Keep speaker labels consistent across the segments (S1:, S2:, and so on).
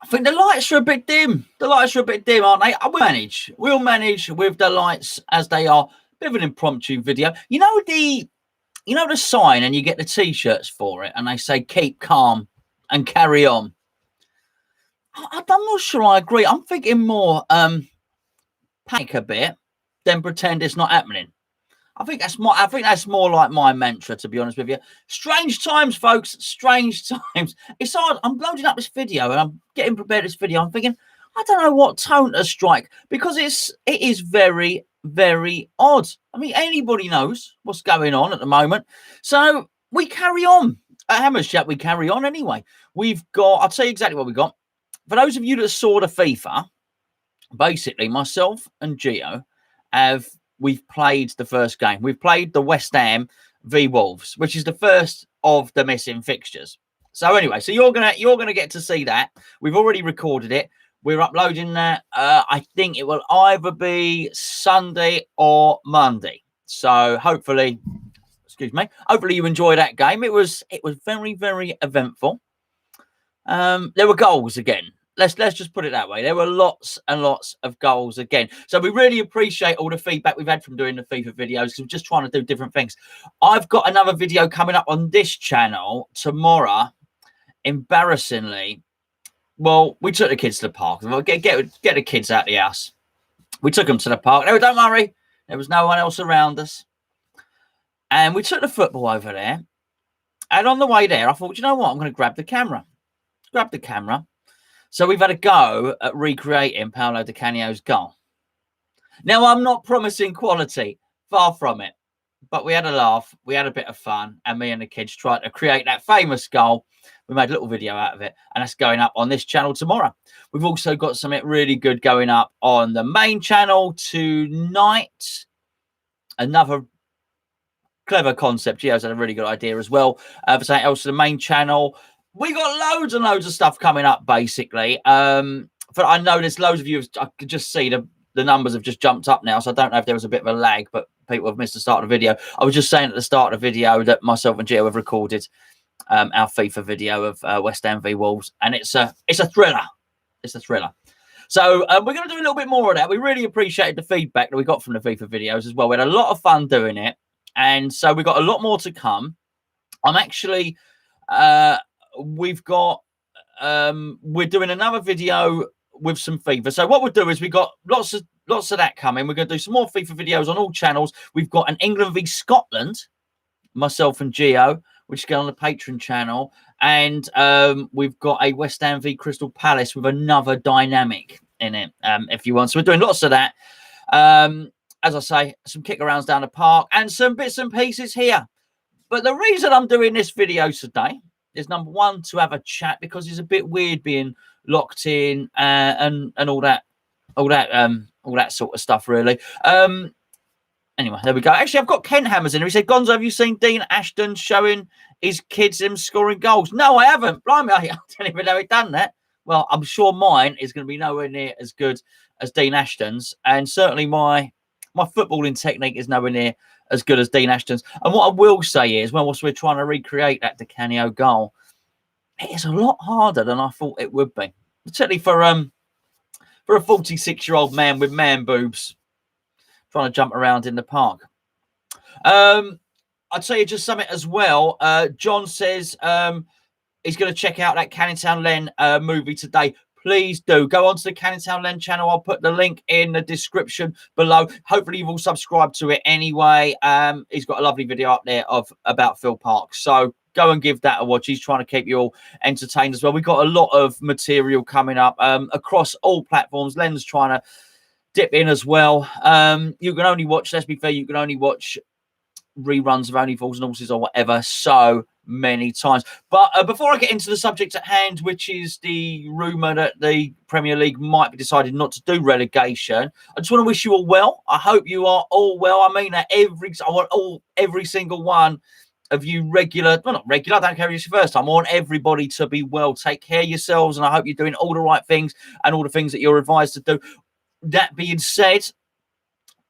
S1: I think the lights are a bit dim. The lights are a bit dim, aren't they? We'll manage with the lights as they are. Bit of an impromptu video. You know the sign, and you get the t-shirts for it, and they say keep calm and carry on. I'm not sure I agree. I'm thinking more panic a bit, then pretend it's not happening. I think that's more like my mantra, to be honest with you. Strange times, folks. Strange times. It's hard. I'm loading up this video and I'm getting prepared for this video. I'm thinking, I don't know what tone to strike because it is very, very odd. I mean, anybody knows what's going on at the moment. So we carry on. At Hammers Chat, we carry on anyway. I'll tell you exactly what we got. For those of you that saw the FIFA, basically myself and Gio we've played the first game. We've played the West Ham v Wolves, which is the first of the missing fixtures. So anyway, so you're gonna get to see that. We've already recorded it. We're uploading that. I think it will either be Sunday or Monday. So hopefully you enjoy that game. It was very, very eventful. There were goals again. Let's just put it that way. There were lots and lots of goals again. So we really appreciate all the feedback we've had from doing the FIFA videos because we're just trying to do different things. I've got another video coming up on this channel tomorrow. Embarrassingly, well, we took the kids to the park. Get the kids out of the house. We took them to the park. No, don't worry. There was no one else around us. And we took the football over there. And on the way there, I thought, you know what? I'm going to grab the camera. Grab the camera. So we've had a go at recreating Paolo Di Canio's goal. Now, I'm not promising quality, far from it. But we had a laugh, we had a bit of fun, and me and the kids tried to create that famous goal. We made a little video out of it, and that's going up on this channel tomorrow. We've also got something really good going up on the main channel tonight. Another clever concept. Gio's had a really good idea as well for something else to the main channel. We got loads and loads of stuff coming up, basically. But I know there's loads of you. I could just see the numbers have just jumped up now, so I don't know if there was a bit of a lag, but people have missed the start of the video. I was just saying at the start of the video that myself and Gio have recorded our FIFA video of West Ham v Wolves, and it's a thriller. It's a thriller. So we're going to do a little bit more of that. We really appreciated the feedback that we got from the FIFA videos as well. We had a lot of fun doing it, and so we got a lot more to come. I'm actually we're doing another video with some FIFA. So what we'll do is we got lots of that coming. We're going to do some more FIFA videos on all channels. We've got an England v Scotland, myself and Gio, which is going on the Patreon channel, and we've got a West Ham v Crystal Palace with another dynamic in it, if you want. So we're doing lots of that. As I say, some kick arounds down the park and some bits and pieces here. But the reason I'm doing this video today is, number one, to have a chat, because it's a bit weird being locked in and all that sort of stuff, really. Anyway, there we go. Actually, I've got Ken Hammers in here. He said, Gonzo, have you seen Dean Ashton showing his kids him scoring goals? No, I haven't. Blimey, I don't even know he'd done that. Well, I'm sure mine is going to be nowhere near as good as Dean Ashton's, and certainly my footballing technique is nowhere near as good as Dean Ashton's. And what I will say is, whilst we're trying to recreate that Di Canio goal, it is a lot harder than I thought it would be, particularly for a 46-year-old man with man boobs trying to jump around in the park. I'd tell you just something as well. John says he's going to check out that Canning Town Len movie today. Please do go onto the Canning Town Len channel. I'll put the link in the description below. Hopefully you've all subscribed to it anyway. He's got a lovely video up there about Phil Parks, so go and give that a watch. He's trying to keep you all entertained as well. We've got a lot of material coming up across all platforms. Len's trying to dip in as well. You can only watch, let's be fair, you can only watch reruns of Only Fools and Horses or whatever so many times. But before I get into the subject at hand, which is the rumour that the Premier League might be decided not to do relegation, I just want to wish you all well. I hope you are all well. I mean that I want every single one of you not regular, I don't care if it's your first time. I want everybody to be well. Take care of yourselves, and I hope you're doing all the right things and all the things that you're advised to do. That being said,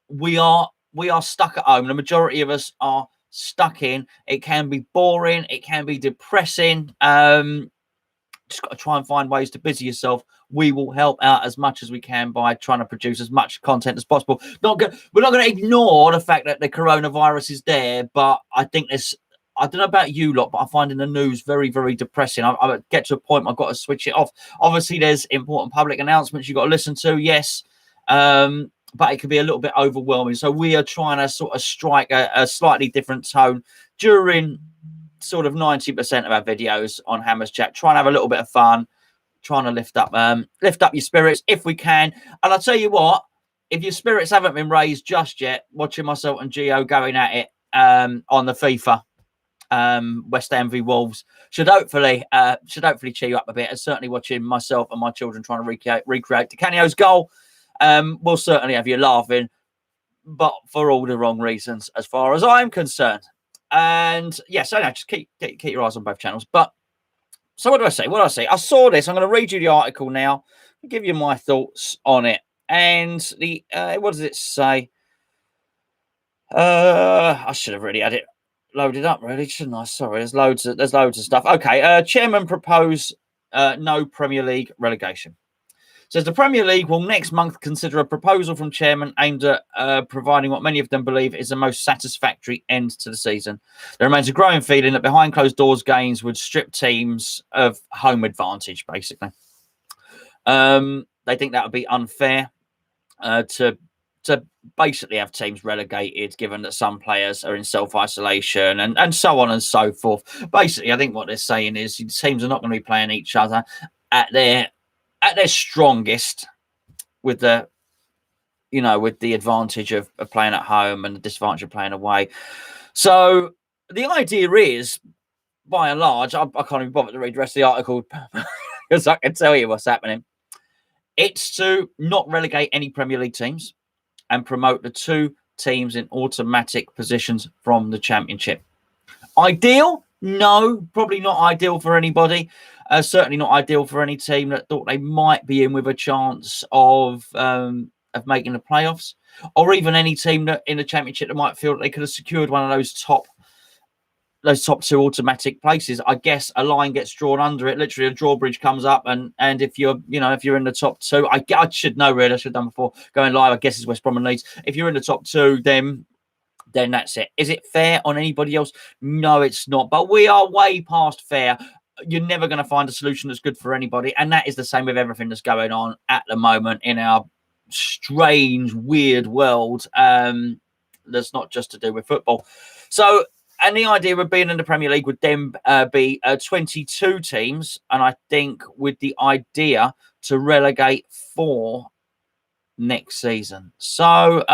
S1: we are stuck at home. The majority of us are stuck in. It can be boring. It can be depressing. just got to try and find ways to busy yourself. We will help out as much as we can by trying to produce as much content as possible. We're not going to ignore the fact that the coronavirus is there, but I think I don't know about you lot, but I find in the news very, very depressing. I get to a point I've got to switch it off. Obviously, there's important public announcements you've got to listen to, yes, but it can be a little bit overwhelming. So we are trying to sort of strike a slightly different tone during sort of 90% of our videos on Hammers Chat. Try and have a little bit of fun, trying to lift up your spirits if we can. And I'll tell you what, if your spirits haven't been raised just yet, watching myself and Gio going at it on the FIFA West Ham v Wolves should hopefully cheer you up a bit. And certainly watching myself and my children trying to recreate Di Canio's goal will certainly have you laughing, but for all the wrong reasons as far as I'm concerned. And yes, I know, just keep your eyes on both channels. But so what do I say? I saw this. I'm going to read you the article now and give you my thoughts on it. And the what does it say? I should have really had it loaded up, really, shouldn't I? Sorry, there's loads of stuff. Okay, chairman propose no Premier League relegation. Says the Premier League will next month consider a proposal from chairman aimed at providing what many of them believe is the most satisfactory end to the season. There remains a growing feeling that behind closed doors games would strip teams of home advantage, basically. They think that would be unfair to basically have teams relegated, given that some players are in self-isolation and so on and so forth. Basically, I think what they're saying is teams are not going to be playing each other at their strongest, with the advantage of playing at home and the disadvantage of playing away. So the idea is, by and large, I can't even bother to read the rest of the article because I can tell you what's happening. It's to not relegate any Premier League teams and promote the two teams in automatic positions from the Championship. Ideal? No, probably not ideal for anybody. Certainly not ideal for any team that thought they might be in with a chance of making the playoffs, or even any team that in the Championship that might feel that they could have secured one of those top two automatic places. I guess a line gets drawn under it. Literally, a drawbridge comes up, and if you're in the top two, I should know really. I should have done before going live. I guess it's West Brom and Leeds. If you're in the top two, then that's it. Is it fair on anybody else? No, it's not. But we are way past fair. You're never going to find a solution that's good for anybody. And that is the same with everything that's going on at the moment in our strange, weird world that's not just to do with football. So, and the idea of being in the Premier League would then be 22 teams. And I think with the idea to relegate 4 next season. So,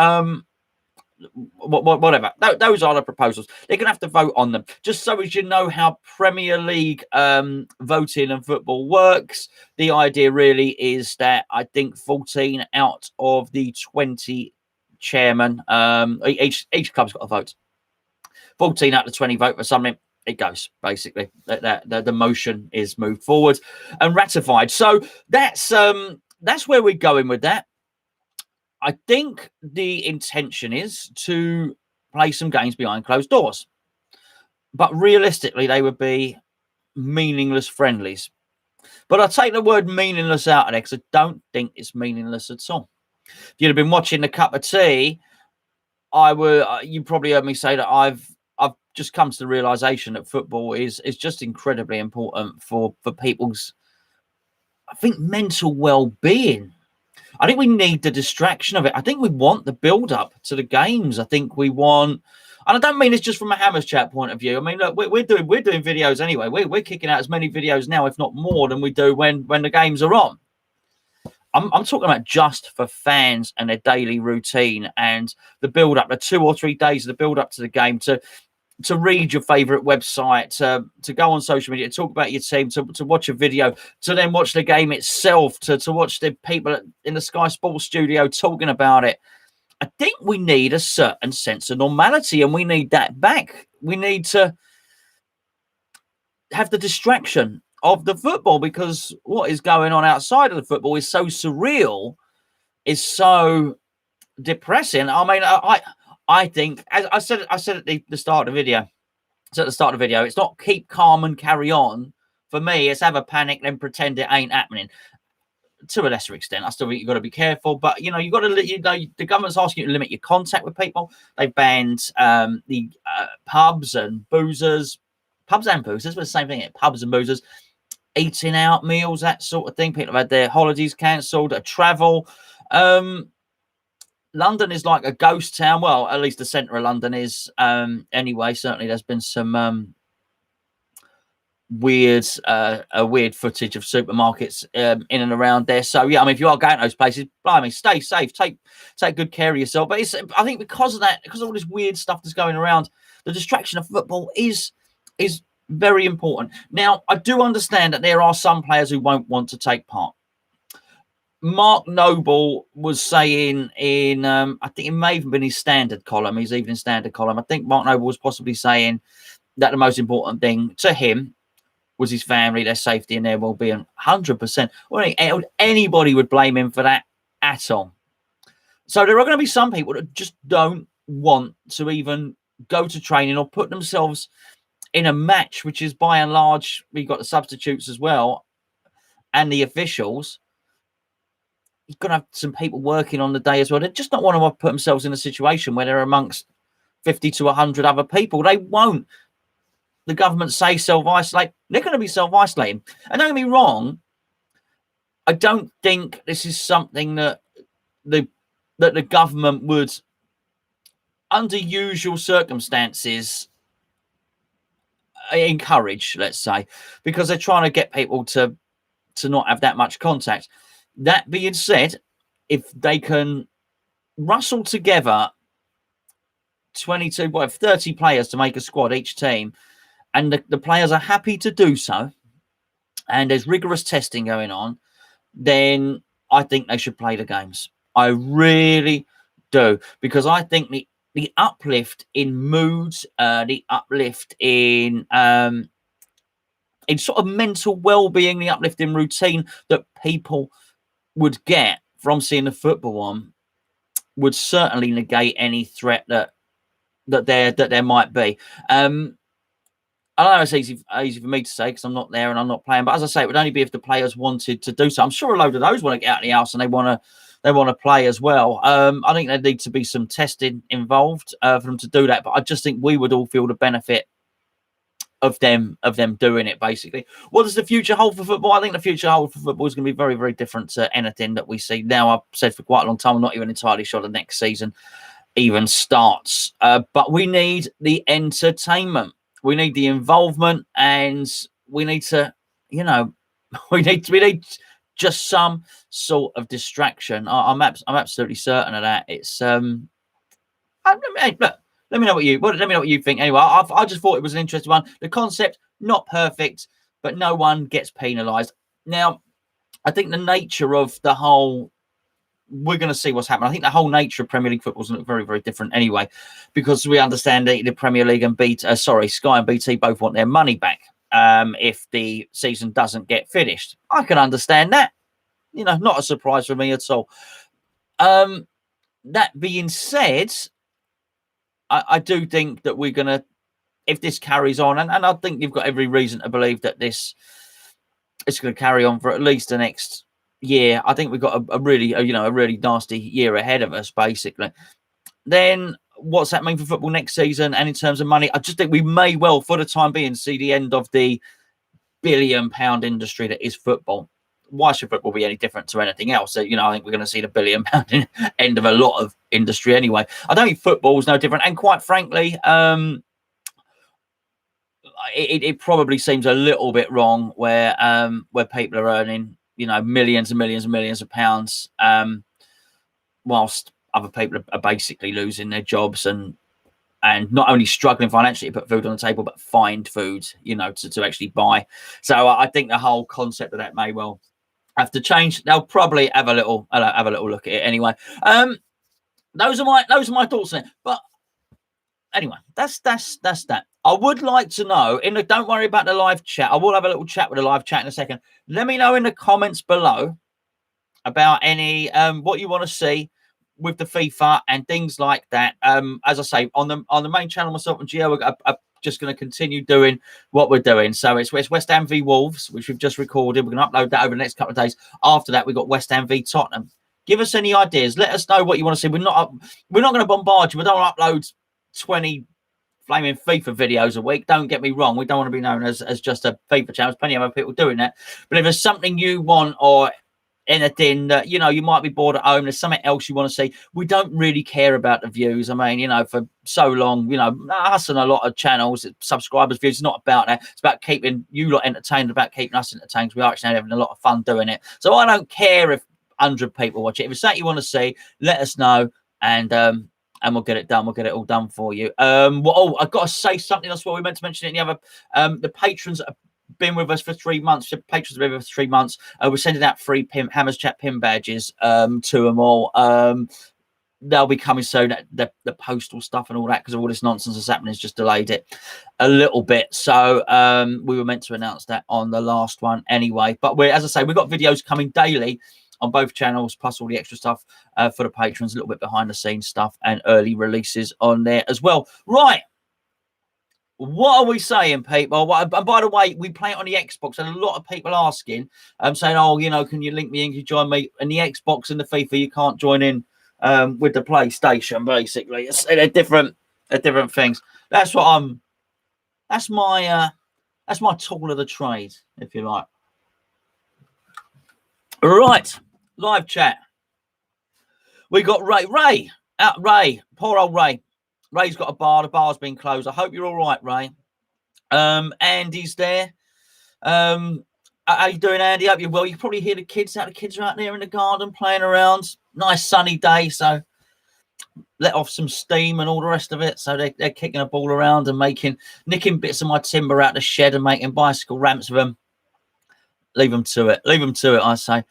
S1: whatever. Those are the proposals. They're going to have to vote on them. Just so as you know how Premier League voting and football works, the idea really is that I think 14 out of the 20 chairmen, each club's got a vote. 14 out of 20 vote for something. It goes, basically. The motion is moved forward and ratified. So that's where we're going with that. I think the intention is to play some games behind closed doors. But realistically, they would be meaningless friendlies. But I'll take the word meaningless out of there because I don't think it's meaningless at all. If you'd have been watching the cup of tea, you probably heard me say that I've just come to the realization that football is just incredibly important for people's, I think, mental well-being. I think we need the distraction of it. I think we want the build-up to the games. I think we want, and I don't mean it's just from a Hammers Chat point of view. I mean, look, we're doing videos anyway. We're kicking out as many videos now, if not more, than we do when the games are on. I'm talking about just for fans and their daily routine and the build-up, the 2 or 3 days of the build-up to the game, to read your favourite website, to go on social media, to talk about your team, to watch a video, to then watch the game itself, to watch the people in the Sky Sports studio talking about it. I think we need a certain sense of normality, and we need that back. We need to have the distraction of the football, because what is going on outside of the football is so surreal, is so depressing. I mean, I think, as I said at the start of the video. So at the start of the video, it's not keep calm and carry on for me, it's have a panic, then pretend it ain't happening. To a lesser extent, I still think you've got to be careful, but you've got to, the government's asking you to limit your contact with people. They've banned the pubs and boozers, but the same thing. Pubs and boozers, eating out, meals, that sort of thing. People have had their holidays cancelled, travel. London is like a ghost town. Well, at least the centre of London is. Anyway, certainly there's been some weird footage of supermarkets in and around there. So yeah, I mean, if you are going to those places, blimey, stay safe, take good care of yourself. But I think because of that, because of all this weird stuff that's going around, the distraction of football is very important. Now, I do understand that there are some players who won't want to take part. Mark Noble was saying in, I think it may have been his standard column, his evening standard column. I think Mark Noble was possibly saying that the most important thing to him was his family, their safety and their well-being. 100%. Well, anybody would blame him for that at all. So there are going to be some people that just don't want to even go to training or put themselves in a match, which is by and large, we've got the substitutes as well and the officials. You've got to have some people working on the day as well. They just don't want to put themselves in a situation where they're amongst 50 to 100 other people. They won't. The government say self-isolate. They're going to be self-isolating. And don't get me wrong, I don't think this is something that the government would, under usual circumstances, encourage, let's say, because they're trying to get people to not have that much contact. That being said, if they can rustle together 30 players to make a squad each team, and the players are happy to do so, and there's rigorous testing going on, then I think they should play the games. I really do, because I think the uplift in moods, the uplift in sort of mental well-being, the uplift in routine that people would get from seeing the football on would certainly negate any threat that there might be. I know it's easy for me to say because I'm not there and I'm not playing, but as I say, it would only be if the players wanted to do so. I'm sure a load of those want to get out of the house and they want to play as well. I think there needs to be some testing involved for them to do that, but I just think we would all feel the benefit of them doing it. Basically, what does the future hold for football? I think the future hold for football is going to be very, very different to anything that we see now. I've said for quite a long time, I'm not even entirely sure the next season even starts, but we need the entertainment. We need the involvement, and we need to, we need just some sort of distraction. I'm absolutely certain of that. It's look, let me know what you think. Anyway, I just thought it was an interesting one. The concept not perfect, but no one gets penalised. Now, I think the nature of the whole. We're going to see what's happening. I think the whole nature of Premier League football is going to look very, very different anyway, because we understand that the Premier League and Sky and BT both want their money back if the season doesn't get finished. I can understand that. Not a surprise for me at all. That being said, I do think that we're going to, if this carries on, and I think you've got every reason to believe that it's going to carry on for at least the next year. I think we've got a really nasty year ahead of us, basically. Then what's that mean for football next season? And in terms of money, I just think we may well, for the time being, see the end of the billion-pound industry that is football. Why should football be any different to anything else? I think we're going to see the billion-pound end of a lot of industry anyway. I don't think football is no different. And quite frankly, it probably seems a little bit wrong where people are earning millions and millions and millions of pounds, whilst other people are basically losing their jobs and not only struggling financially to put food on the table, but find food, to actually buy. So I think the whole concept of that may well have to change. They'll probably have a little look at it anyway. Those are my thoughts on it. But anyway, that's that. I would like to know, don't worry about the live chat. I will have a little chat with the live chat in a second. Let me know in the comments below about any what you want to see with the FIFA and things like that. As I say, on the main channel, myself and Gio, a just going to continue doing what we're doing. So it's West Ham v Wolves, which we've just recorded. We're going to upload that over the next couple of days. After that, we've got West Ham v Tottenham. Give us any ideas. Let us know what you want to see. We're not going to bombard you. We don't want to upload 20 flaming FIFA videos a week. Don't get me wrong. We don't want to be known as just a FIFA channel. There's plenty of other people doing that. But if there's something you want, or anything that, you know, you might be bored at home, there's something else you want to see, we don't really care about the views. I mean, you know, for so long, you know, us and a lot of channels, subscribers, views, it's not about that. It's about keeping you lot entertained, about keeping us entertained, because we are actually having a lot of fun doing it. So I don't care if 100 people watch it. If it's something you want to see, let us know, and we'll get it done. We'll get it all done for you. I've got to say something else. What we meant to mention it in the other. The patrons have been with us for 3 months. The patrons have been with us for 3 months. We're sending out free Hammers Chat pin badges to them all. They'll be coming soon. The postal stuff and all that, because of all this nonsense that's happening, has just delayed it a little bit. So we were meant to announce that on the last one anyway. But as I say, we've got videos coming daily on both channels, plus all the extra stuff for the patrons, a little bit behind the scenes stuff and early releases on there as well. Right. What are we saying, people? And by the way, we play it on the Xbox, and a lot of people asking, saying, oh, you know, can you link me in? Can you join me? And the Xbox and the FIFA, you can't join in with the PlayStation, basically. They're different things. That's my tool of the trade, if you like. Right, live chat. We got Ray, poor old Ray. Ray's got a bar. The bar's been closed. I hope you're all right, Ray. Andy's there. How you doing, Andy? Hope you're well. You can probably hear the kids out. The kids are out there in the garden playing around. Nice sunny day, so let off some steam and all the rest of it. So they're kicking a ball around and nicking bits of my timber out the shed and making bicycle ramps with them. Leave them to it. Leave them to it, I say.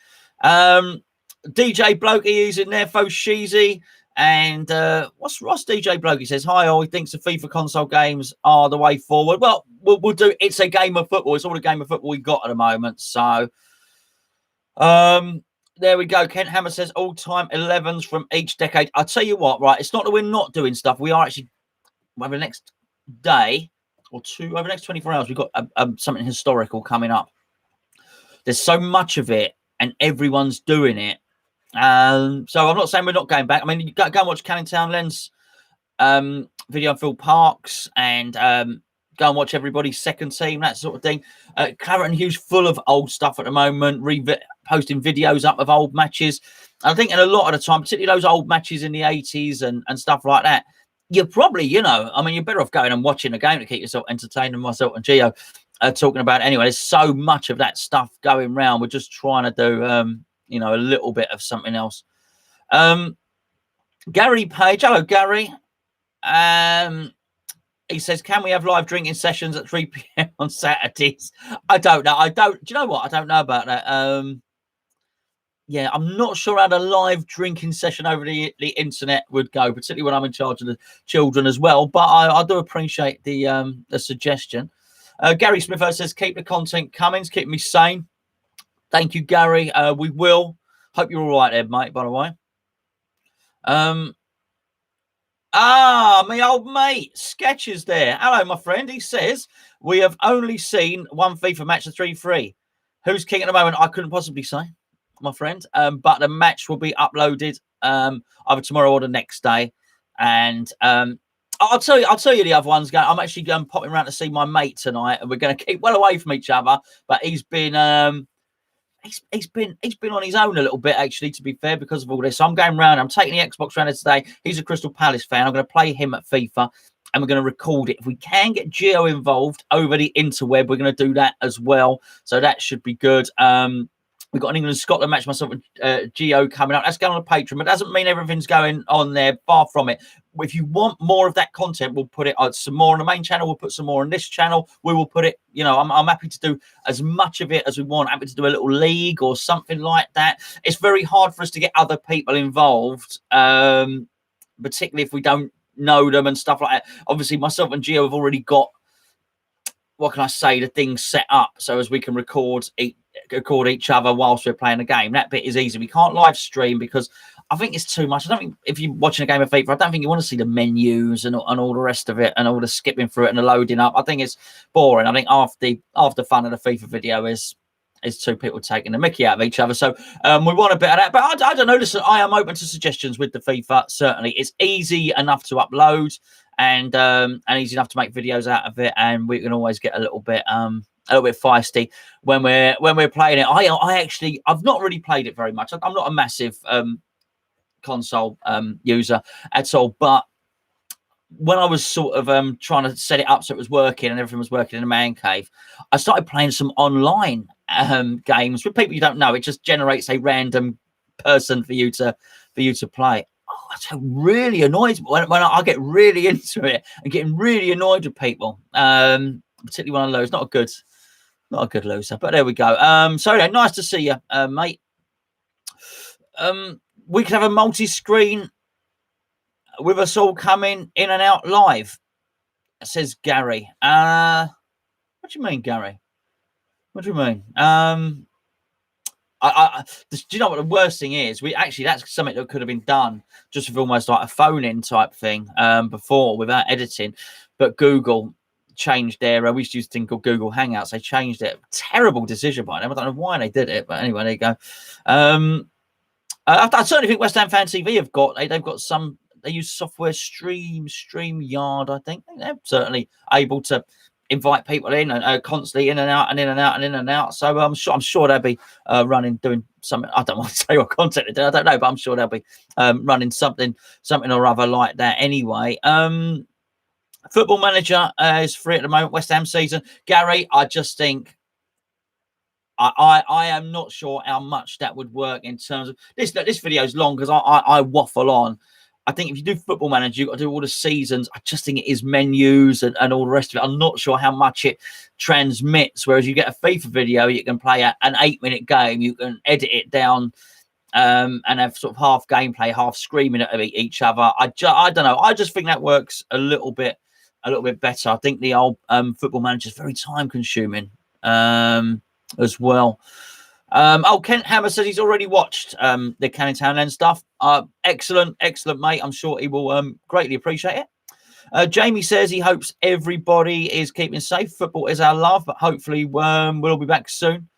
S1: DJ Blokey is in there, Fo Sheezy. And what's DJ Blokey says? Hi, all. He thinks the FIFA console games are the way forward. Well, we'll do. It's a game of football. It's all a game of football we've got at the moment. So there we go. Kent Hammer says all-time 11s from each decade. I'll tell you what, right? It's not that we're not doing stuff. We are actually, over the next day or two, over the next 24 hours, we've got something historical coming up. There's so much of it, and everyone's doing it. So I'm not saying we're not going back. I mean, you go and watch Canning Town Lens video on Phil Parks, and go and watch everybody's second team, that sort of thing. Claret & Hugh's full of old stuff at the moment, posting videos up of old matches. I think in a lot of the time, particularly those old matches in the 80s and stuff like that, you're probably, you know, I mean, you're better off going and watching a game to keep yourself entertained, and myself and Gio talking about it anyway. There's so much of that stuff going round. We're just trying to do, you know, a little bit of something else. Gary Page, hello, Gary. He says, can we have live drinking sessions at 3 p.m. on Saturdays? I don't know. Do you know what? I don't know about that. Yeah, I'm not sure how the live drinking session over the internet would go, particularly when I'm in charge of the children as well. But I do appreciate the suggestion. Gary Smith says, keep the content coming. It's keeping me sane. Thank you, Gary. We will. Hope you're all right there, mate, by the way. My old mate, Sketches there. Hello, my friend. He says, we have only seen one FIFA match of 3-3. Who's king at the moment? I couldn't possibly say, my friend. But the match will be uploaded either tomorrow or the next day. And I'll tell you the other ones. I'm actually going popping around to see my mate tonight, and we're going to keep well away from each other. But he's been he's been on his own a little bit, actually, to be fair, because of all this. So I'm going round. I'm taking the Xbox round today. He's a Crystal Palace fan. I'm going to play him at FIFA, and we're going to record it. If we can get Gio involved over the interweb, we're going to do that as well. So that should be good. We've got an England-Scotland match, myself and Gio coming up. That's going on the Patreon, but doesn't mean everything's going on there. Far from it. If you want more of that content, we'll put it on some more on the main channel. We'll put some more on this channel. We will put it, you know, I'm happy to do as much of it as we want. I'm happy to do a little league or something like that. It's very hard for us to get other people involved, particularly if we don't know them and stuff like that. Obviously, myself and Gio have already got, what can I say, the things set up so as we can record record each other whilst we're playing a game. That bit is easy. We can't live stream because I think it's too much. I don't think if you're watching a game of FIFA, I don't think you want to see the menus and all the rest of it and all the skipping through it and the loading up. I think it's boring. I think half the fun of the FIFA video is two people taking the mickey out of each other. So we want a bit of that. But I don't know. Listen, I am open to suggestions with the FIFA. Certainly, it's easy enough to upload and easy enough to make videos out of it, and we can always get a little bit feisty when we're playing it. I've not really played it very much. I'm not a massive console user at all, but when I was sort of trying to set it up so it was working and everything was working in the man cave, I started playing some online games with people you don't know. It just generates a random person for you to play. Oh, that's really annoys me when I get really into it and getting really annoyed with people, particularly when I lose. Not a good loser, but there we go. So yeah, nice to see you, mate. We could have a multi-screen with us all coming in and out live, says Gary. What do you mean, Gary? What do you mean? Do you know what the worst thing is? That's something that could have been done just with almost like a phone-in type thing before without editing. But Google changed their, we used to use a thing called Google Hangouts. They changed it. Terrible decision by them. I don't know why they did it, but anyway, there you go. I certainly think West Ham Fan TV they've got some. They use software StreamYard, I think. They're certainly able to invite people in and constantly in and out and in and out and in and out. So I'm sure they'll be doing something. I don't want to say what content they do. I don't know, but I'm sure they'll be running something or other like that anyway. Football Manager is free at the moment. West Ham season. Gary, I just think I am not sure how much that would work in terms of this. This video is long because I waffle on. I think if you do Football Manager, you've got to do all the seasons. I just think it is menus and all the rest of it. I'm not sure how much it transmits. Whereas you get a FIFA video, you can play an 8-minute game. You can edit it down and have sort of half gameplay, half screaming at each other. I don't know. I just think that works a little bit better. I think the old Football Manager is very time consuming as well. Kent Hammer says he's already watched the Canning Townland stuff. Excellent, mate. I'm sure he will greatly appreciate it. Jamie says he hopes everybody is keeping safe. Football is our love, but hopefully we'll be back soon.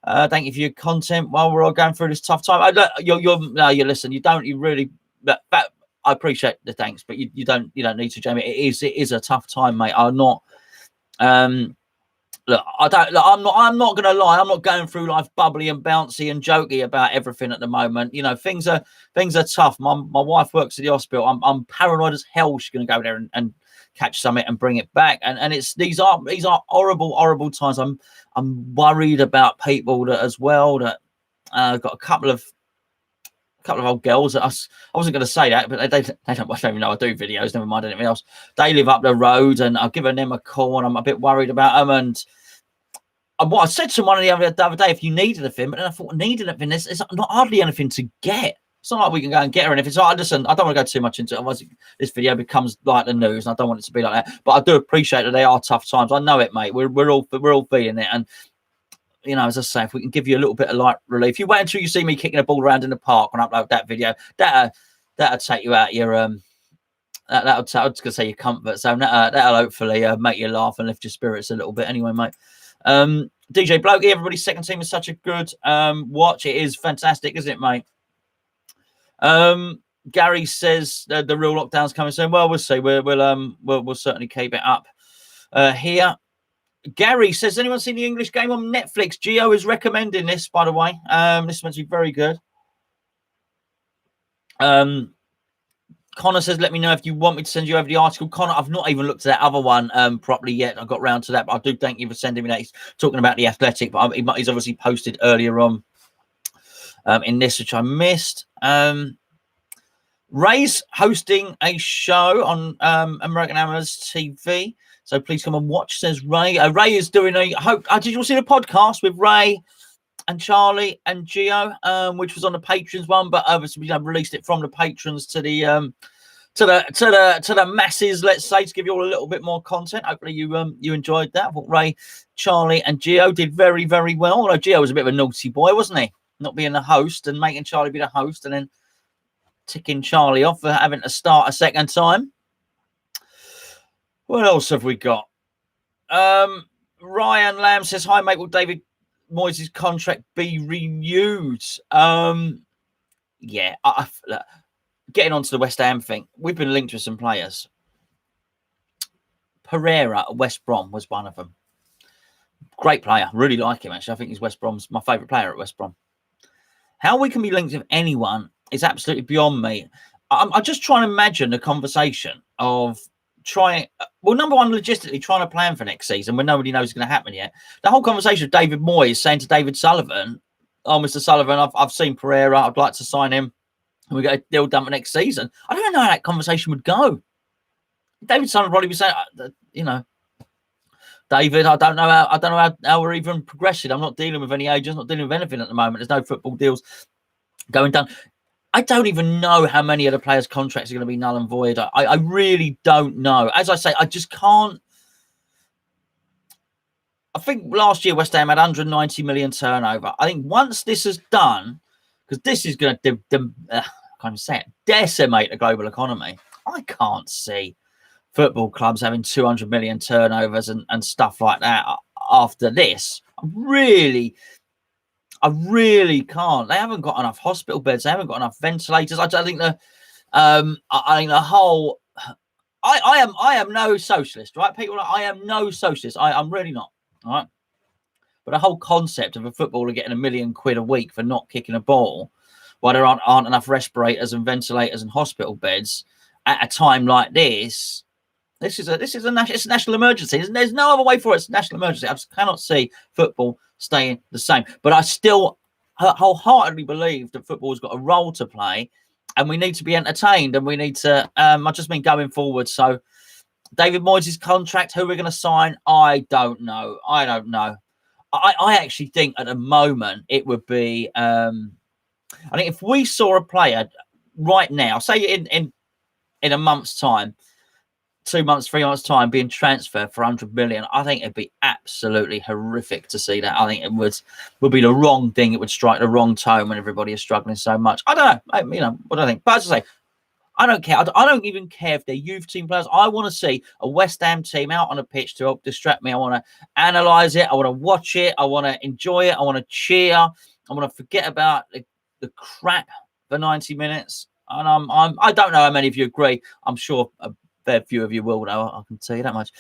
S1: Thank you for your content while we're all going through this tough time. You listen. You don't. You really. But I appreciate the thanks, but you don't need to, Jamie. It is a tough time, mate. I'm not. Look, I'm not going to lie. I'm not going through life bubbly and bouncy and jokey about everything at the moment. You know, things are tough. My wife works at the hospital. I'm paranoid as hell. She's going to go there and catch something and bring it back. And these are horrible times. I'm worried about people that as well that got a couple of old girls. I wasn't going to say that, but they don't even know I do videos. Never mind anything else. They live up the road, and I've given them a call, and I'm a bit worried about them. And what I said to someone the other day, if you needed anything, but then I thought, needed anything, it's not hardly anything to get. It's not like we can go and get her anything. So listen, I don't want to go too much into it. Otherwise, this video becomes like the news, and I don't want it to be like that. But I do appreciate that they are tough times. I know it, mate. We're all feeling it, and you know, as I say, if we can give you a little bit of light relief, you wait until you see me kicking a ball around in the park and upload that video. That'll take you out your I was going to say your comfort zone. That'll hopefully make you laugh and lift your spirits a little bit. Anyway, mate. DJ Blokey, everybody's second team is such a good watch. It is fantastic, isn't it, mate? Gary says the real lockdown's coming soon. Well, we'll see. We'll certainly keep it up here. Gary says, anyone seen the English game on Netflix? Gio is recommending this, by the way. This is meant to be very good. Connor says, let me know if you want me to send you over the article. Connor, I've not even looked at that other one properly yet. I got round to that, but I do thank you for sending me that. He's talking about the Athletic, but he's obviously posted earlier on in this, which I missed. Ray's hosting a show on American Hammers TV. So please come and watch, says Ray. Ray is doing did you all see the podcast with Ray and Charlie and Gio, which was on the patrons one, but obviously we released it from the patrons to the masses, let's say, to give you all a little bit more content. Hopefully you enjoyed that. I thought Ray Charlie and Gio did very, very well. Although Gio was a bit of a naughty boy, wasn't he? Not being the host and making Charlie be the host and then ticking Charlie off for having to start a second time. What else have we got? Ryan Lamb says, hi, mate. Will David Moyes' contract be renewed? Yeah. Look, getting on to the West Ham thing, we've been linked with some players. Pereira at West Brom was one of them. Great player. Really like him, actually. I think he's West Brom's my favourite player at West Brom. How we can be linked with anyone is absolutely beyond me. I'm just trying to imagine the conversation of trying, well, number one, logistically trying to plan for next season when nobody knows what's going to happen yet. The whole conversation of David Moyes saying to David Sullivan, oh, Mr. Sullivan, I've seen Pereira. I'd like to sign him. And we get a deal done for next season. I don't know how that conversation would go. David Sullivan probably be saying, David, I don't know how we're even progressing. I'm not dealing with any agents, not dealing with anything at the moment. There's no football deals going down. I don't even know how many of the players' contracts are going to be null and void. I really don't know. As I say, I just can't. I think last year West Ham had 190 million turnover. I think once this is done, because this is going to decimate the global economy. I can't see football clubs having 200 million turnovers and stuff like that after this. I really can't. They haven't got enough hospital beds. They haven't got enough ventilators. I think the whole. I am no socialist, right? People, I am no socialist. I'm really not, all right? But the whole concept of a footballer getting £1 million a week for not kicking a ball, while there aren't enough respirators and ventilators and hospital beds at a time like this. This is a national emergency. There's no other way for it. It's a national emergency. I just cannot see football staying the same. But I still wholeheartedly believe that football's got a role to play, and we need to be entertained, and we need to. I just mean going forward. So, David Moyes' contract, who we're going to sign, I don't know. I actually think at the moment it would be. I think if we saw a player right now, say in a month's time, 2 months, 3 months' time, being transferred for 100 million, I think it'd be absolutely horrific to see that. I think it would be the wrong thing. It would strike the wrong tone when everybody is struggling so much. I don't know. What do I think? But as I say, I don't care. I don't even care if they're youth team players. I want to see a West Ham team out on a pitch to help distract me. I want to analyse it. I want to watch it. I want to enjoy it. I want to cheer. I want to forget about the crap for 90 minutes. And I don't know how many of you agree. I'm sure a fair few of you will, though. I can tell you that much.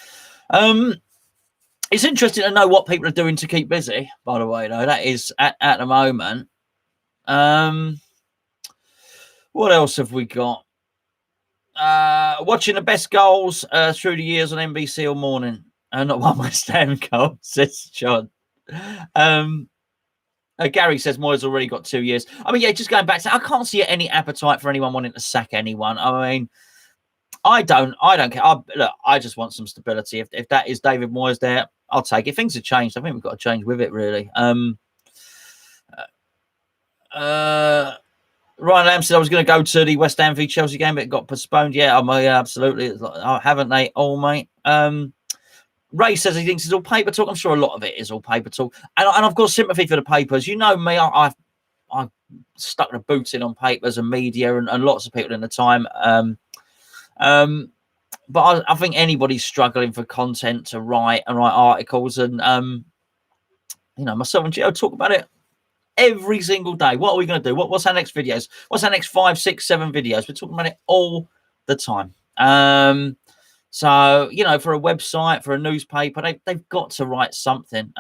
S1: It's interesting to know what people are doing to keep busy, by the way, though. That is at the moment. What else have we got? Watching the best goals through the years on NBC all morning. Not one West Ham goal, says John. Gary says Moyes already got 2 years. I mean, yeah, just going back to, I can't see any appetite for anyone wanting to sack anyone. I mean, I don't care. I just want some stability. If that is David Moyes there, I'll take it. Things have changed. I think we've got to change with it, really. Ryan Lamb said I was going to go to the West Ham v Chelsea game, but it got postponed. Yeah, absolutely. Haven't they all, mate? Ray says he thinks it's all paper talk. I'm sure a lot of it is all paper talk. And I've got sympathy for the papers. You know me, I've stuck the boots in on papers and media and lots of people in the time. But I think anybody's struggling for content to write articles. And, myself and Gio talk about it every single day. What are we going to do? What's our next videos? What's our next 5, 6, 7 videos? We're talking about it all the time. So, for a website, for a newspaper, they've got to write something.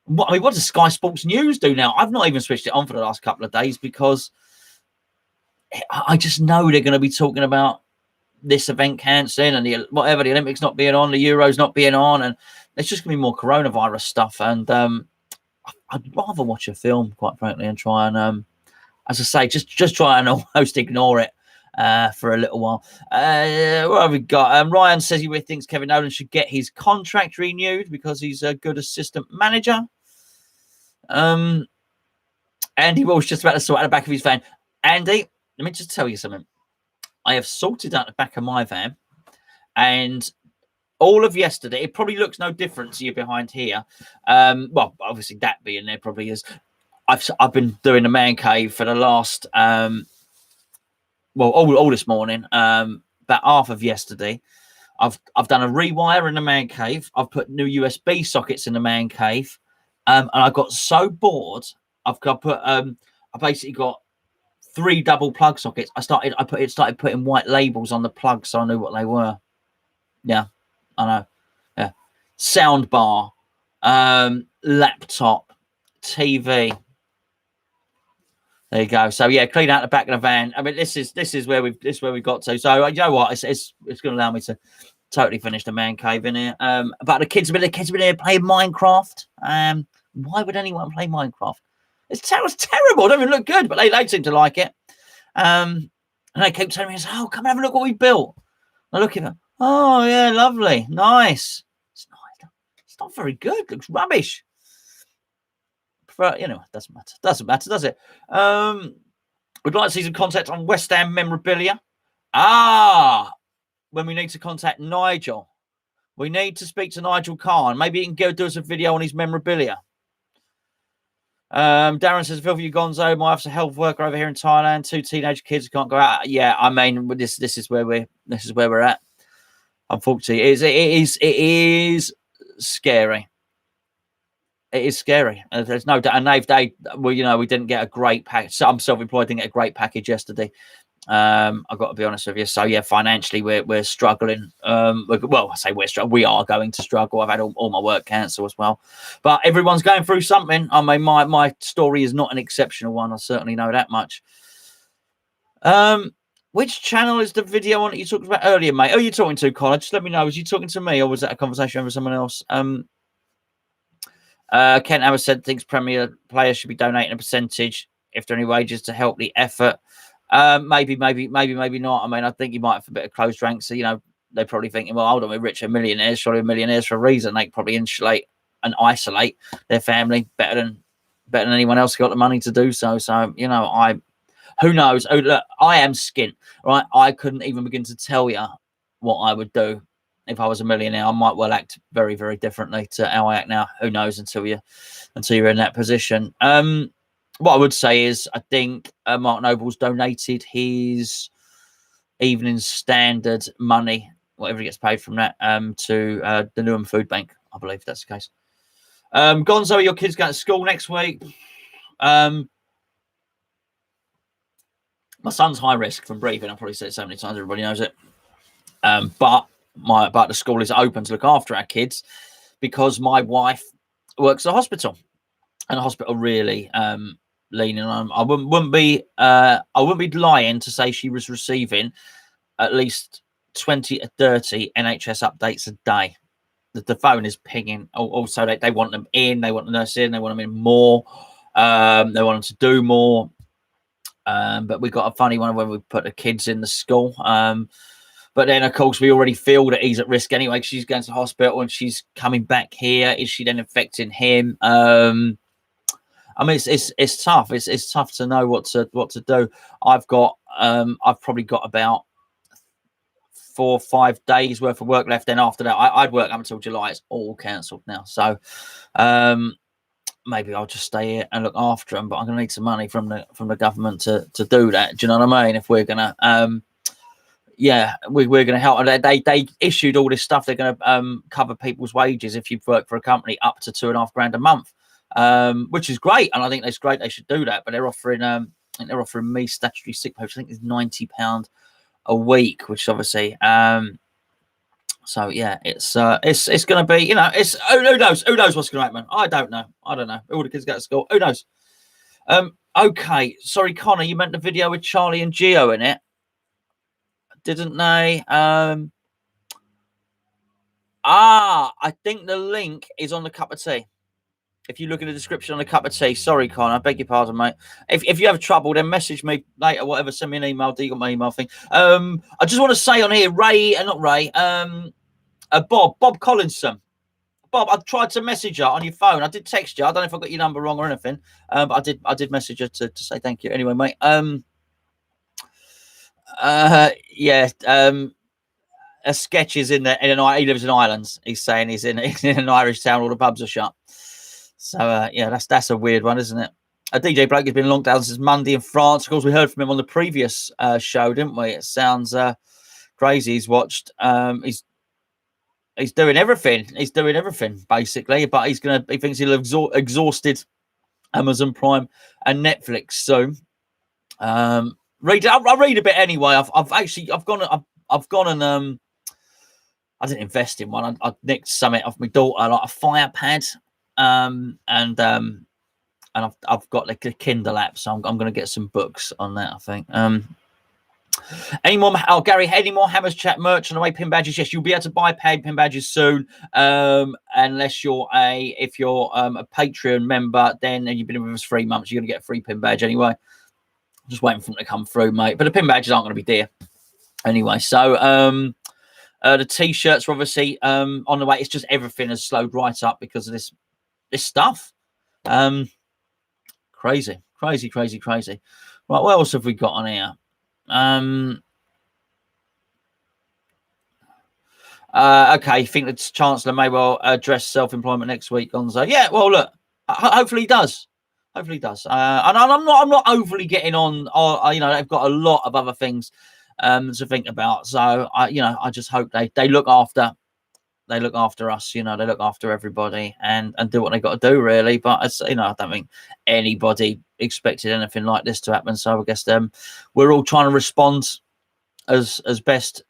S1: What does Sky Sports News do now? I've not even switched it on for the last couple of days because I just know they're going to be talking about this event cancelling and the Olympics not being on, the Euros not being on, and there's just going to be more coronavirus stuff. And I'd rather watch a film, quite frankly, and try and, as I say, just try and almost ignore it. For a little while. What have we got? Ryan says he thinks Kevin Nolan should get his contract renewed because he's a good assistant manager. Andy Walsh just about to sort out the back of his van. Andy, let me just tell you something. I have sorted out the back of my van, and all of yesterday. It probably looks no different to you behind here. Well, obviously that being there probably is. I've been doing the man cave for the last all this morning. About half of yesterday. I've done a rewire in the man cave. I've put new USB sockets in the man cave, and I got so bored. I basically got 3 double plug sockets. I started putting white labels on the plugs so I knew what they were. Yeah, I know. Yeah, sound bar, laptop, TV. There you go. So yeah, clean out the back of the van. I mean, this is where we've got to. So you know what? It's going to allow me to totally finish the man cave in here. But the kids have been here playing Minecraft. Why would anyone play Minecraft? It's terrible. It doesn't even look good, but they seem to like it. And they keep telling me, "Oh, come and have a look what we built." I look at them. Oh yeah, lovely, nice. It's nice. It's not very good. It looks rubbish. You know, it doesn't matter, does it? We'd like to see some contact on West Ham memorabilia. When we need to contact Nigel, we need to speak to Nigel Khan. Maybe he can go do us a video on his memorabilia. Darren says, "Feel for you, Gonzo. My wife's a health worker over here in Thailand. 2 teenage kids who can't go out." Yeah, I mean, this is where we're at. Unfortunately, it is scary. It is scary. There's no doubt. And we didn't get a great package. So I'm self-employed, didn't get a great package yesterday. I've got to be honest with you. So yeah, financially we're struggling. Well, I say we're struggling. We are going to struggle. I've had all my work cancelled as well. But everyone's going through something. I mean, my story is not an exceptional one. I certainly know that much. Which channel is the video on that you talked about earlier, mate? Who are you talking to, Colin? Just let me know. Was you talking to me or was that a conversation with someone else? Kent Hammer said thinks Premier players should be donating a percentage if there are any wages to help the effort. Maybe not. I mean, I think you might have a bit of closed ranks. So, you know, they're probably thinking, well, hold on, we're rich and millionaires. Surely we're millionaires for a reason. They probably insulate and isolate their family better than anyone else who got the money to do so. So, you know, who knows? Oh, look, I am skint, right? I couldn't even begin to tell you what I would do if I was a millionaire. I might well act very, very differently to how I act now. Who knows until you're in that position. What I would say is I think Mark Noble's donated his Evening Standard money, whatever he gets paid from that, to the Newham Food Bank. I believe that's the case. Gonzo, are your kids going to school next week? My son's high risk from breathing. I've probably said it so many times, everybody knows it. But the school is open to look after our kids because my wife works at a hospital, and the hospital really leaning on. I wouldn't be lying to say she was receiving at least 20 to 30 NHS updates a day. The phone is pinging. Also, they want them in. They want the nurse in. They want them in more. They want them to do more. But we got a funny one when we put the kids in the school. But then, of course, we already feel that he's at risk anyway. She's going to the hospital and she's coming back here. Is she then infecting him? I mean, it's tough. It's tough to know what to do. I've probably got about 4 or 5 days worth of work left. Then after that, I'd work up until July. It's all cancelled now. So maybe I'll just stay here and look after them. But I'm going to need some money from the government to do that. Do you know what I mean? If we're going to we're going to help. They issued all this stuff. They're going to cover people's wages if you've worked for a company up to $2.5 grand a month, which is great. And I think that's great. They should do that. But they're offering, I think they're offering me statutory sick pay, which I think is £90 a week, which obviously, so yeah, it's going to be, you know, it's who knows what's going to happen. I don't know. All the kids go to school. Who knows? Okay, sorry, Connor, you meant the video with Charlie and Gio in it, didn't they? I think the link is on the cup of tea. If you look in the description on the cup of tea. Sorry, Connor, I beg your pardon, mate. If you have trouble, then message me later, whatever. Send me an email. Do you got my email thing? I just want to say on here, Bob Collinson. Bob, I tried to message you on your phone. I did text you. I don't know if I got your number wrong or anything. But I did message you to say thank you. Anyway, mate. sketches in he lives in Ireland. He's saying he's in an Irish town, all the pubs are shut. So yeah, that's a weird one, isn't it? DJ Blake has been in lockdown since Monday in France. Of course, we heard from him on the previous show, didn't we? It sounds crazy. He's watched. He's doing everything. He's doing everything basically, but he thinks he'll have exhausted Amazon Prime and Netflix soon. I'll read a bit anyway. I've gone and I didn't invest in one. I nicked something off my daughter, like a fire pad, and I've got like a Kindle app, so I'm going to get some books on that, I think. Any more? Oh, Gary, any more Hammers Chat merch on the way? Pin badges? Yes, you'll be able to buy paid pin badges soon, unless you're a Patreon member. Then and you've been with us 3 months, you're going to get a free pin badge anyway. Just waiting for them to come through, mate. But the pin badges aren't going to be dear anyway. So the t-shirts are obviously on the way. It's just everything has slowed right up because of this stuff. Crazy. Right, what else have we got on here? Okay, you think the Chancellor may well address self-employment next week, Gonzo? Yeah, well, look, hopefully he does. Hopefully he does. And I'm not overly getting on. They've got a lot of other things to think about. So I just hope they look after. They look after us, they look after everybody and do what they got to do, really. But I don't think anybody expected anything like this to happen. So I guess we're all trying to respond as best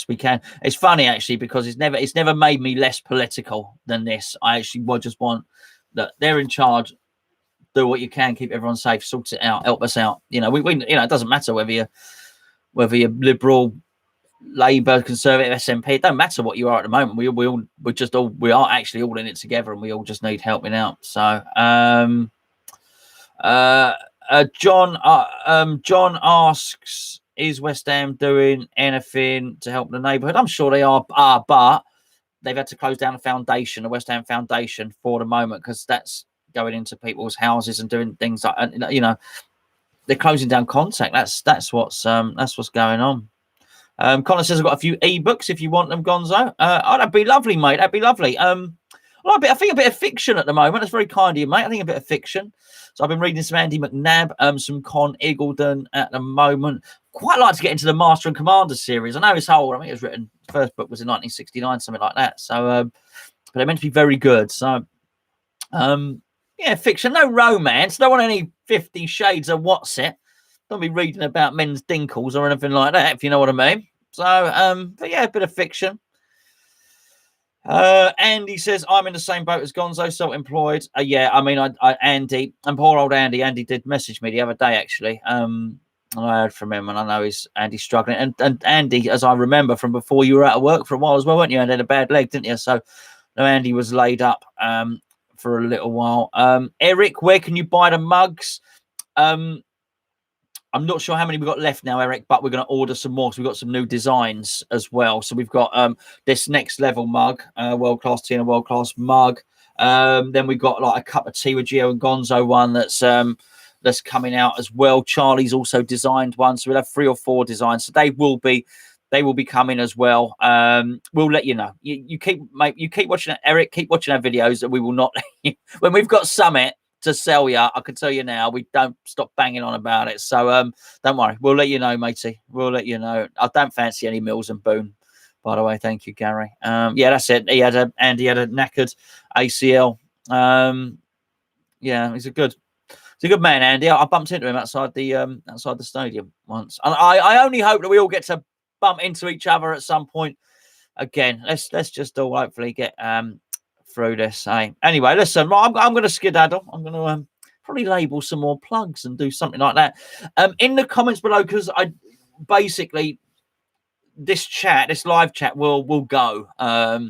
S1: we can. It's funny actually because it's never made me less political than this. I actually just want that they're in charge. Do what you can, keep everyone safe, sort it out, help us out. We it doesn't matter whether you're liberal, Labour, Conservative, SNP. It don't matter what you are at the moment. We are actually all in it together, and we all just need helping out. So, John asks, is West Ham doing anything to help the neighbourhood? I'm sure they are, but they've had to close down the West Ham Foundation, for the moment, because that's going into people's houses and doing things like, they're closing down contact. That's what's going on. Colin says I've got a few ebooks if you want them, Gonzo. That'd be lovely, mate. That'd be lovely. I think a bit of fiction at the moment. That's very kind of you, mate. I think a bit of fiction. So I've been reading some Andy McNabb, some Con Eagledon at the moment. Quite like to get into the Master and Commander series. I know it's old. I think it was written. The first book was in 1969, something like that. So, but they're meant to be very good. So, yeah, fiction. No romance. Don't want any 50 Shades of What's It. Don't be reading about men's dinkles or anything like that, if you know what I mean. So, but yeah, a bit of fiction. Andy says, I'm in the same boat as Gonzo, self-employed. Yeah, I mean, Andy, and poor old Andy did message me the other day, actually. And I heard from him, and I know Andy's struggling. And Andy, as I remember from before, you were out of work for a while as well, weren't you? And had a bad leg, didn't you? So, no, Andy was laid up for a little while. Eric, where can you buy the mugs? I'm not sure how many we've got left now, Eric, but we're going to order some more. So we've got some new designs as well. So we've got this next level mug, world-class tea and a world-class mug. Then we've got like a cup of tea with Gio and Gonzo one that's coming out as well. Charlie's also designed one. So we'll have 3 or 4 designs. So they will be coming as well. We'll let you know. You keep watching it, Eric. Keep watching our videos, and we will not let you. When we've got Summit to sell you, I can tell you now, we don't stop banging on about it. So don't worry, we'll let you know, matey. We'll let you know. I don't fancy any Mills and Boone, by the way. Thank you, Gary. Yeah, that's it. Andy had a knackered ACL. Yeah, he's a good man, Andy. I bumped into him outside the stadium once, and I only hope that we all get to bump into each other at some point again. Let's just all hopefully get through this. Anyway, listen, I'm going to skedaddle. I'm going to probably label some more plugs and do something like that in the comments below, because I basically this live chat will go. I'll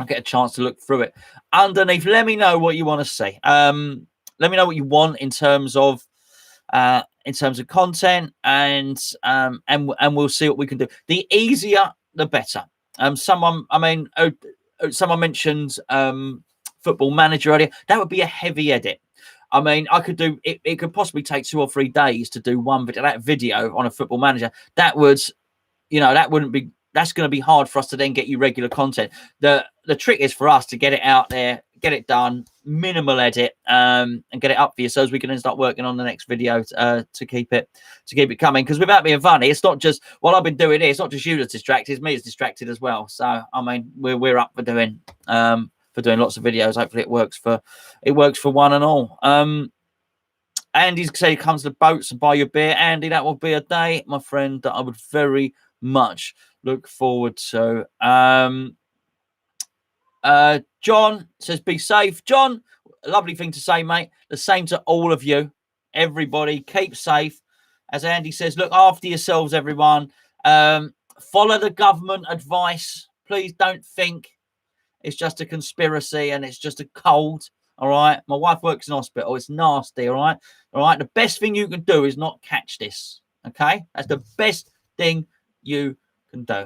S1: get a chance to look through it underneath. Let me know what you want to see. Let me know what you want in terms of content, and we'll see what we can do. The easier, the better. Someone mentioned Football Manager earlier. That would be a heavy edit. I mean, I could do it. It could possibly take 2 or 3 days to do one video. That video on a Football Manager, that wouldn't that's going to be hard for us to then get you regular content. The trick is for us to get it out there, get it done, minimal edit, and get it up for you, so as we can then start working on the next video to keep it coming. Because without being funny, it's not just what I've been doing here. It's not just you that's distracted; it's me that's distracted as well. So I mean, we're up for doing lots of videos. Hopefully, it works for one and all. Andy's said he comes to the boats and buy you a beer. Andy, that will be a day, my friend, that I would very much look forward to. John says, be safe. John, lovely thing to say, mate. The same to all of you. Everybody, keep safe. As Andy says, look after yourselves, everyone. Follow the government advice. Please don't think it's just a conspiracy and it's just a cold. All right. My wife works in hospital. It's nasty. All right. All right. The best thing you can do is not catch this. Okay. That's the best thing you can do.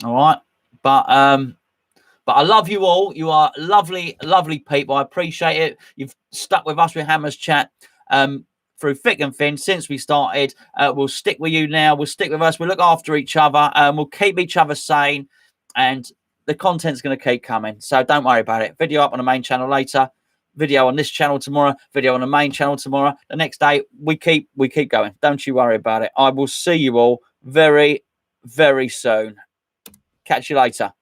S1: All right. But I love you all. You are lovely, lovely people. I appreciate it. You've stuck with us with Hammers Chat through thick and thin since we started. We'll stick with you now. We'll stick with us. We'll look after each other. We'll keep each other sane, and the content's going to keep coming. So don't worry about it. Video up on the main channel later. Video on this channel tomorrow. Video on the main channel tomorrow. The next day, we keep going. Don't you worry about it. I will see you all very, very soon. Catch you later.